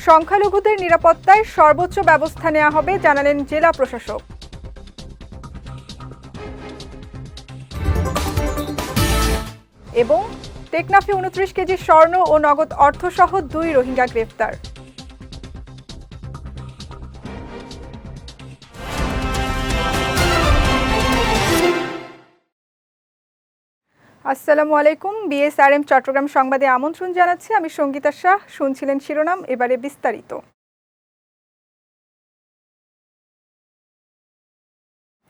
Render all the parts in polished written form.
সংখ্যালঘুদের নিরাপত্তায় সর্বোচ্চ ব্যবস্থা নেওয়া হবে জানালেন জেলা প্রশাসক। এবং টেকনাফে 29 কেজি স্বর্ণ ও নগদ অর্থসহ 2 রোহিঙ্গা গ্রেফতার। আসসালামু আলাইকুম। বিএসআরএম চট্টগ্রাম সংবাদে আমন্ত্রণ জানাচ্ছি। আমি সঙ্গীতা শাহ। শুনছিলেন শিরোনাম, এবারে বিস্তারিত।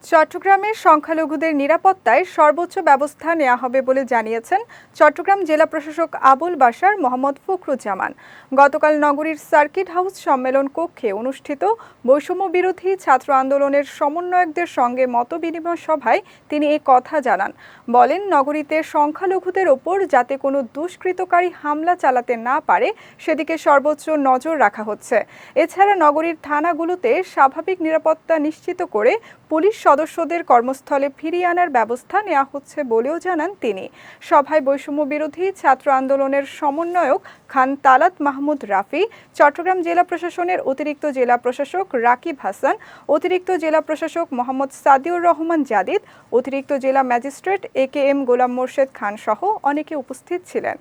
চট্টগ্রামের সংখ্যালঘুদের নিরাপত্তায় সর্বোচ্চ ব্যবস্থা নেওয়া হবে বলে জানিয়েছেন চট্টগ্রাম জেলা প্রশাসক আবুল বাশার মোহাম্মদ ফখরুজ্জামান। গতকাল নগরীর সার্কিট হাউস সম্মেলন কক্ষে অনুষ্ঠিত বৈষম্য বিরোধী ছাত্র আন্দোলনের সমন্বয়কদের সঙ্গে মতবিনিময় সভায় তিনি এ কথা জানান। বলেন, নগরীতে সংখ্যালঘুদের ওপর যাতে কোনো দুষ্কৃতকারী হামলা চালাতে না পারে সেদিকে সর্বোচ্চ নজর রাখা হচ্ছে। এছাড়া নগরীর থানাগুলোতে স্বাভাবিক নিরাপত্তা নিশ্চিত করে পুলিশ সদস্যদের কর্মস্থলে ফিরিয়ে আনার ব্যবস্থা নেওয়া হচ্ছে বলেও জানান তিনি। সভায় বৈষম্য বিরোধী ছাত্র আন্দোলনের সমন্বয়ক খান তালাত মাহমুদ রাফি, চট্টগ্রাম জেলা প্রশাসনের অতিরিক্ত জেলা প্রশাসক রাকিব হাসান, অতিরিক্ত জেলা প্রশাসক মোহাম্মদ সাদিউর রহমান জাদিদ, অতিরিক্ত জেলা ম্যাজিস্ট্রেট AKM গোলাম মোর্শেদ খান সহ অনেকে উপস্থিত ছিলেন।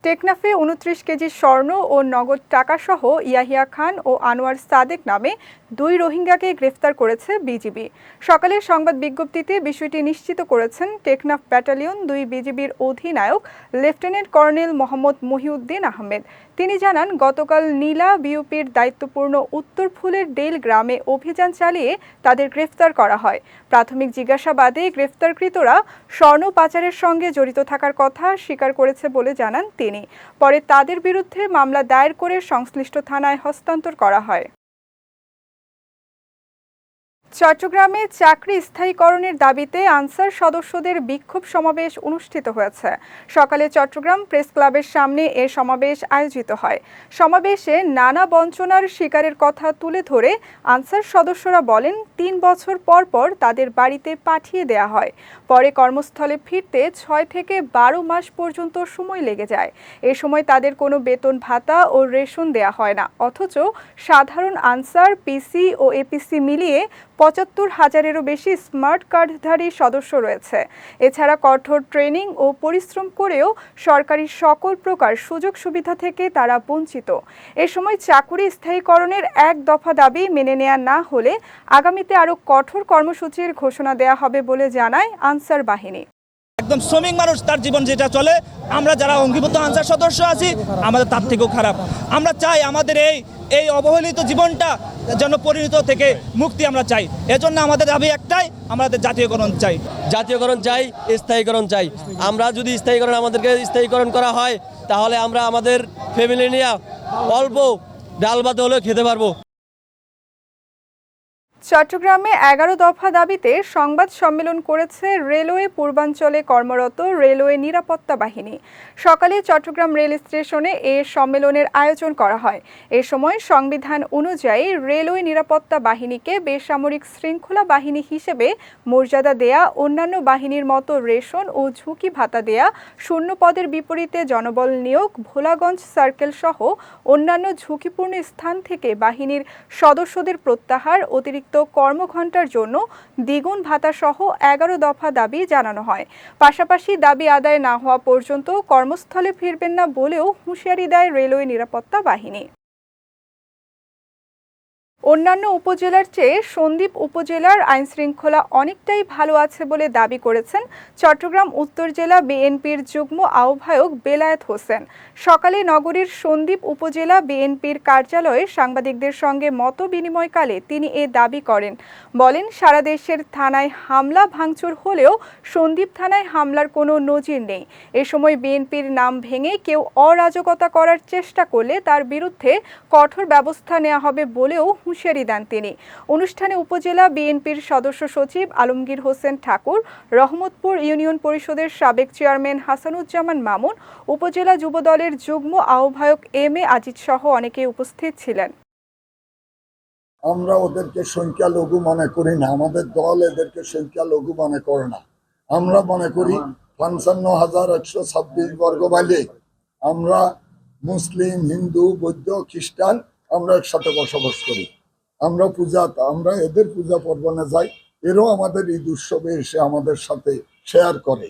টেকনাফে 29 কেজি স্বর্ণ ও নগদ টাকাসহ ইয়াহিয়া খান ও আনোয়ার সাদেক নামে 2 রোহিঙ্গাকে গ্রেফতার করেছে বিজিবি। সকালে সংবাদ বিজ্ঞপ্তিতে বিষয়টি নিশ্চিত করেছেন টেকনাফ ব্যাটালিয়ন 2 বিজিবির অধিনায়ক লেফটেন্যান্ট কর্নেল মোহাম্মদ মহিউদ্দিন আহমেদ। তিনি জানান, গতকাল নীলা বিউপির দায়িত্বপূর্ণ উত্তর ফুলের ডেল গ্রামে অভিযান চালিয়ে তাদের গ্রেফতার করা হয়। প্রাথমিক জিজ্ঞাসাবাদে গ্রেফতারকৃতরা স্বর্ণ পাচারের সঙ্গে জড়িত থাকার কথা স্বীকার করেছে বলে জানান তিনি। পরে তাদের বিরুদ্ধে মামলা দায়ের করে সংশ্লিষ্ট থানায় হস্তান্তর করা হয়। চট্টগ্রামে চাকরি স্থায়ীকরণের দাবিতে আনসার সদস্যদের বিক্ষোভ সমাবেশ অনুষ্ঠিত হয়েছে। সকালে চট্টগ্রাম প্রেস ক্লাবের সামনে এ সমাবেশ আয়োজিত হয়। সমাবেশে নানা বঞ্চনার শিকারের কথা তুলে ধরে আনসার সদস্যরা বলেন, 3 বছর পর পর তাদের বাড়িতে পাঠিয়ে দেয়া হয়। পরে কর্মস্থলে ফিরতে 6 থেকে 12 মাস পর্যন্ত সময় লেগে যায়। এ সময় তাদের কোনো বেতন ভাতা ও রেশন দেয়া হয় না। অথচ সাধারণ আনসার, পিসি ও এপিসি মিলিয়ে 75,000-এরও বেশি স্মার্ট কার্ডধারী সদস্য রয়েছে। এছাড়া কঠোর ট্রেনিং ও পরিশ্রম করেও সরকারি সকল প্রকার সুযোগ সুবিধা থেকে তারা বঞ্চিত। এ সময় চাকুরি স্থায়ীকরণের এক দফা দাবি মেনে নেওয়া না হলে আগামীতে আরও কঠোর কর্মসূচির ঘোষণা দেওয়া হবে বলে জানায় আনসার বাহিনী। একদম শ্রমিক মানুষ, তার জীবন যেটা চলে, আমরা যারা অঙ্গীভূত আনসার সদস্য আছি আমাদের তার থেকেও খারাপ। আমরা চাই আমাদের এই অবহেলিত জীবনটা যেন পরিণত থেকে মুক্তি আমরা চাই। এজন্য আমাদের দাবি একটাই, আমাদের জাতীয়করণ চাই। জাতীয়করণ চাই, স্থায়ীকরণ চাই। আমরা যদি আমাদেরকে স্থায়ীকরণ করা হয় তাহলে আমরা আমাদের ফ্যামিলি নিয়ে অল্প ডাল ভাত হলেও খেতে পারবো। চট্টগ্রামে 11 দফা দাবিতে সংবাদ সম্মেলন করেছে রেলওয়ে পূর্বাঞ্চলে কর্মরত রেলওয়ে নিরাপত্তা বাহিনী। সকালে চট্টগ্রাম রেল স্টেশনে এ সম্মেলনের আয়োজন করা হয়। এ সময় সংবিধান অনুযায়ী রেলওয়ে নিরাপত্তা বাহিনীকে বেসামরিক শৃঙ্খলা বাহিনী হিসেবে মর্যাদা দেয়া, অন্যান্য বাহিনীর মতো রেশন ও ঝুঁকি ভাতা দেয়া, শূন্য পদের বিপরীতে জনবল নিয়োগ, ভোলাগঞ্জ সার্কেল সহ অন্যান্য ঝুঁকিপূর্ণ স্থান থেকে বাহিনীর সদস্যদের প্রত্যাহার, অতিরিক্ত কর্মঘণ্টার জন্য দ্বিগুণ ভাতা সহ 11 দফা দাবি জানানো হয়। পাশাপাশি দাবি আদায় না হওয়া পর্যন্ত কর্মস্থলে ফিরবেন না বলেও হুঁশিয়ারি দেয় রেলওয়ে নিরাপত্তা বাহিনী। অন্যান্য উপজেলার চেয়ে সন্দ্বীপ উপজেলার আইনশৃঙ্খলা অনেকটাই ভালো আছে বলে দাবি করেছেন চট্টগ্রাম উত্তর জেলা বিএনপির যুগ্ম আহ্বায়ক বেলায়েত হোসেন। সকালে নগরীর সন্দ্বীপ উপজেলা বিএনপির কার্যালয়ে সাংবাদিকদের সঙ্গে মতবিনিময়কালে তিনি এ দাবি করেন। বলেন, সারা দেশের থানায় হামলা ভাঙচুর হলেও সন্দ্বীপ থানায় হামলার কোনো নজির নেই। এ সময় বিএনপির নাম ভেঙে কেউ অরাজকতা করার চেষ্টা করলে তার বিরুদ্ধে কঠোর ব্যবস্থা নেওয়া হবে বলেও হুঁশিয়ারি দেন তিনি। অনুষ্ঠানে উপজেলা বিএনপির সদস্য সচিব আলমগীর হোসেন ঠাকুর, রহমতপুর ইউনিয়ন পরিষদের সাবেক চেয়ারম্যান হাসানুজ্জামান মামুন, উপজেলা যুবদলের যুগ্ম আহ্বায়ক MA আজিজ সহ অনেকে উপস্থিত ছিলেন। আমরা ওদেরকে সংখ্যালঘু মনে করি না, আমাদের দল এদেরকে সংখ্যালঘু মনে করে না। আমরা মনে করি 55,126 বর্গ মাইলে আমরা মুসলিম, হিন্দু, বৌদ্ধ, খ্রিস্টান আমরা একসাথে বসবাস করি। আমরা এদের পূজা পার্বণে যাই, এরাও আমাদের ঈদ উৎসবে এসে আমাদের সাথে শেয়ার করে।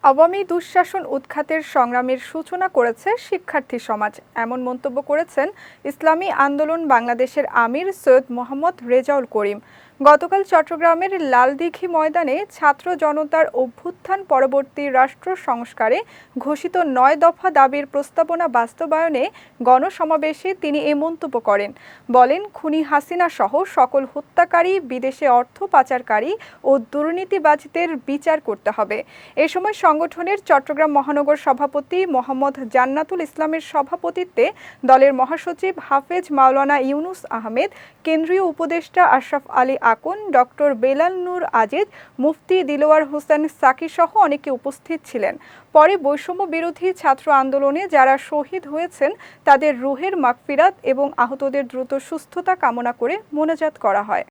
আওয়ামী দুঃশাসন উৎখাতের সংগ্রামের সূচনা করেছে শিক্ষার্থী সমাজ, এমন মন্তব্য করেছেন ইসলামী আন্দোলন বাংলাদেশের আমির সৈয়দ মোহাম্মদ রেজাউল করিম। গতকাল চট্টগ্রামের লালদিঘি ময়দানে ছাত্র জনতার অভ্যুত্থান পরবর্তী রাষ্ট্র সংস্কারে ঘোষিত ৯ দফা দাবির প্রস্তাবনা বাস্তবায়নে গণসমাবেশে তিনি এ মন্তব্য করেন। বলেন, খুনি হাসিনা সহ সকল হত্যাকারী, বিদেশে অর্থ পাচারকারী ও দুর্নীতিবাজদের বিচার করতে হবে। এ সময় সংগঠনের চট্টগ্রাম মহানগর সভাপতি মোহাম্মদ জান্নাতুল ইসলামের সভাপতিত্বে দলের মহাসচিব হাফেজ মাওলানা ইউনুস আহমেদ, কেন্দ্রীয় উপদেষ্টা আশরাফ আলী আকন, ডক্টর বেলাল নূর আজিজ, মুফতি দিলওয়ার হোসেন সাকি সহ অনেকে উপস্থিত ছিলেন। পরে বৈষম্য বিরোধী ছাত্র আন্দোলনে যারা শহীদ হয়েছেন তাদের রুহের মাগফিরাত এবং আহতদের দ্রুত সুস্থতা কামনা করে মোনাজাত করা হয়।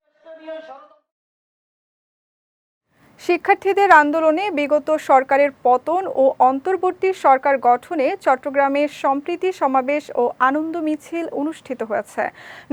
শিক্ষার্থীদের আন্দোলনে বিগত সরকারের পতন ও অন্তর্বর্তী সরকার গঠনে চট্টগ্রামে সম্প্রীতি সমাবেশ ও আনন্দ মিছিল অনুষ্ঠিত হয়েছে।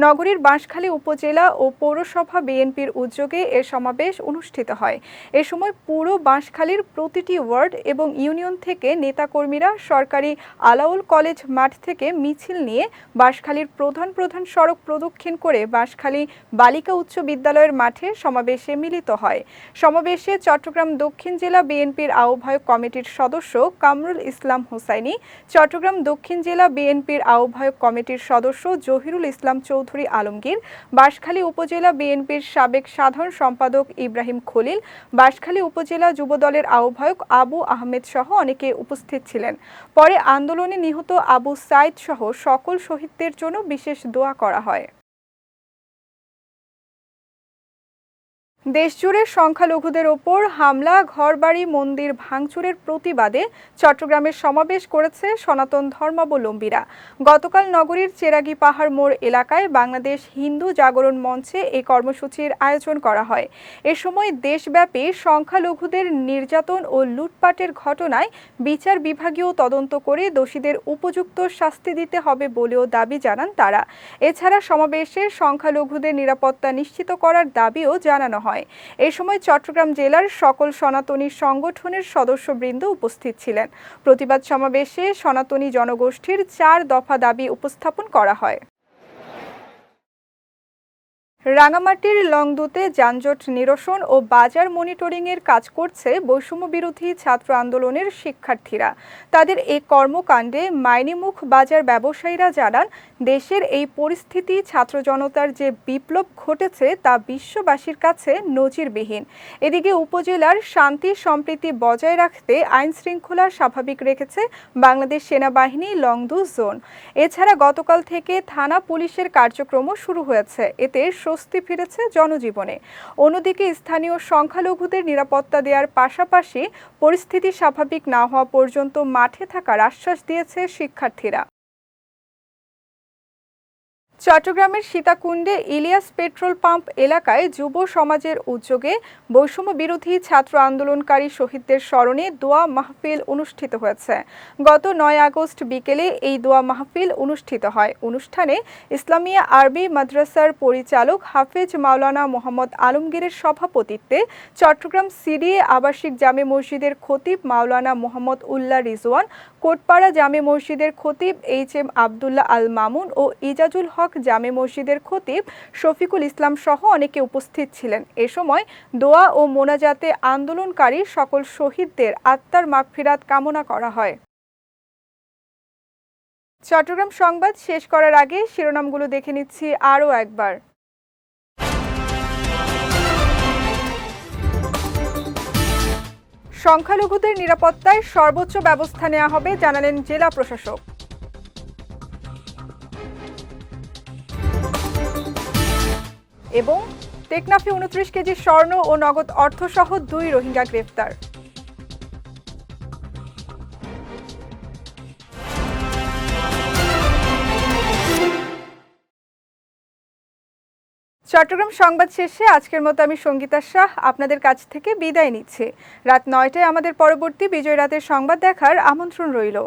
নগরীর বাঁশখালী উপজেলা ও পৌরসভা বিএনপির উদ্যোগে এ সমাবেশ অনুষ্ঠিত হয়। এ সময় পুরো বাঁশখালীর প্রতিটি ওয়ার্ড এবং ইউনিয়ন থেকে নেতাকর্মীরা সরকারি আলাউল কলেজ মাঠ থেকে মিছিল নিয়ে বাঁশখালীর প্রধান সড়ক প্রদক্ষিণ করে বাঁশখালী বালিকা উচ্চ বিদ্যালয়ের মাঠে সমাবেশে মিলিত হয়। সমাবেশে চট্টগ্রাম দক্ষিণ জেলা বিএনপির আহ্বায়ক কমিটির সদস্য কামরুল ইসলাম হোসাইনি, চট্টগ্রাম দক্ষিণ জেলা বিএনপির আহ্বায়ক কমিটির সদস্য জহিরুল ইসলাম চৌধুরী আলমগীর, বাঁশখালী উপজেলা বিএনপির সাবেক সাধারণ সম্পাদক ইব্রাহিম খলিল, বাঁশখালী উপজেলা যুবদলের আহ্বায়ক আবু আহমেদ সহ অনেকে উপস্থিত ছিলেন। পরে আন্দোলনে নিহত আবু সাইদ সহ সকল শহীদদের জন্য বিশেষ দোয়া করা হয়। দেশজুড়ে সংখ্যালঘুদের ওপর হামলা, ঘরবাড়ি, মন্দির ভাঙচুরের প্রতিবাদে চট্টগ্রামের সমাবেশ করেছে সনাতন ধর্মাবলম্বীরা। গতকাল নগরীর চেরাগী পাহাড় মোড় এলাকায় বাংলাদেশ হিন্দু জাগরণ মঞ্চে এই কর্মসূচির আয়োজন করা হয়। এ সময় দেশব্যাপী সংখ্যালঘুদের নির্যাতন ও লুটপাটের ঘটনায় বিচার বিভাগীয় তদন্ত করে দোষীদের উপযুক্ত শাস্তি দিতে হবে বলেও দাবি জানান তারা। এছাড়া সমাবেশে সংখ্যালঘুদের নিরাপত্তা নিশ্চিত করার দাবিও জানানো হয়। এই সময় চট্টগ্রাম জেলার সকল সনাতনী সংগঠনের সদস্যবৃন্দ উপস্থিত ছিলেন। প্রতিবাদ সমাবেশে সনাতনী জনগোষ্ঠীর 4 দফা দাবি উপস্থাপন করা হয়। রাঙামাটির লংদুতে যানজট নিরসন ও বাজার মনিটরিংয়ের কাজ করছে বৈষম্য বিরোধী ছাত্র আন্দোলনের শিক্ষার্থীরা। তাদের এই কর্মকাণ্ডে মাইনিমুখ বাজার ব্যবসায়ীরা জানান, দেশের এই পরিস্থিতি ছাত্র জনতার যে বিপ্লব ঘটেছে তা বিশ্ববাসীর কাছে নজিরবিহীন। এদিকে উপজেলার শান্তি সম্প্রীতি বজায় রাখতে আইন শৃঙ্খলা স্বাভাবিক রেখেছে বাংলাদেশ সেনাবাহিনী লংদু জোন। এছাড়া গতকাল থেকে থানা পুলিশের কার্যক্রমও শুরু হয়েছে, এতে স্বস্তি ফিরেছে জনজীবনে। অন্যদিকে স্থানীয় সংখ্যালঘুদের নিরাপত্তা দেওয়ার পাশাপাশি পরিস্থিতি স্বাভাবিক না হওয়া পর্যন্ত মাঠে থাকার আশ্বাস দিয়েছে শিক্ষার্থীরা। চট্টগ্রামের সীতাকুণ্ডে ইলিয়াস পেট্রোল পাম্প এলাকায় যুব সমাজের উদ্যোগে বৈষম্য বিরোধী ছাত্র আন্দোলনকারী শহীদদের স্মরণে দোয়া মাহফিল অনুষ্ঠিত হয়েছে। গত 9 আগস্ট বিকেলে এই দোয়া মাহফিল অনুষ্ঠিত হয়। অনুষ্ঠানে ইসলামিয়া আরবি মাদ্রাসার পরিচালক হাফেজ মাওলানা মোহাম্মদ আলমগীরের সভাপতিত্বে চট্টগ্রাম সিডিএ আবাসিক জামে মসজিদের খতিব মাওলানা মোহাম্মদ উল্লাহ রিজওয়ান, কোটপাড়া জামে মসজিদের খতিব HM আবদুল্লাহ আল মামুন ও ইজাজুল হক জামে মসজিদের খতিব শফিকুল ইসলাম সহ অনেকে উপস্থিত ছিলেন। এ সময় দোয়া ও মোনাজাতে আন্দোলনকারী সকল শহীদদের আত্মার মাগফিরাত কামনা করা হয়। চট্টগ্রাম সংবাদ শেষ করার আগে শিরোনামগুলো দেখে নিচ্ছি আরও একবার। সংখ্যালঘুদের নিরাপত্তায় সর্বোচ্চ ব্যবস্থা নেওয়া হবে জানালেন জেলা প্রশাসক। এবং টেকনাফে 29 কেজি স্বর্ণ ও নগদ অর্থসহ 2 রোহিঙ্গা গ্রেফতার। চট্টগ্রাম সংবাদ শেষে আজকের মতো আমি সঙ্গীতা শাহ আপনাদের কাছ থেকে বিদায় নিচ্ছি। রাত 9টায় আমাদের পরবর্তী বিজয় রাতের সংবাদ দেখার আমন্ত্রণ রইল।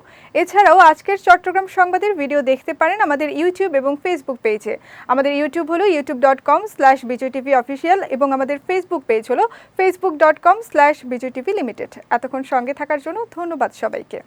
এছাড়াও আজকের চট্টগ্রাম সংবাদের ভিডিও দেখতে পারেন আমাদের ইউটিউব এবং ফেসবুক পেজে। আমাদের ইউটিউব হলো youtube.com/bijytvofficial এবং আমাদের ফেসবুক পেজ হলো facebook.com/bijytvlimited। এতক্ষণ সঙ্গে থাকার জন্য ধন্যবাদ সবাইকে।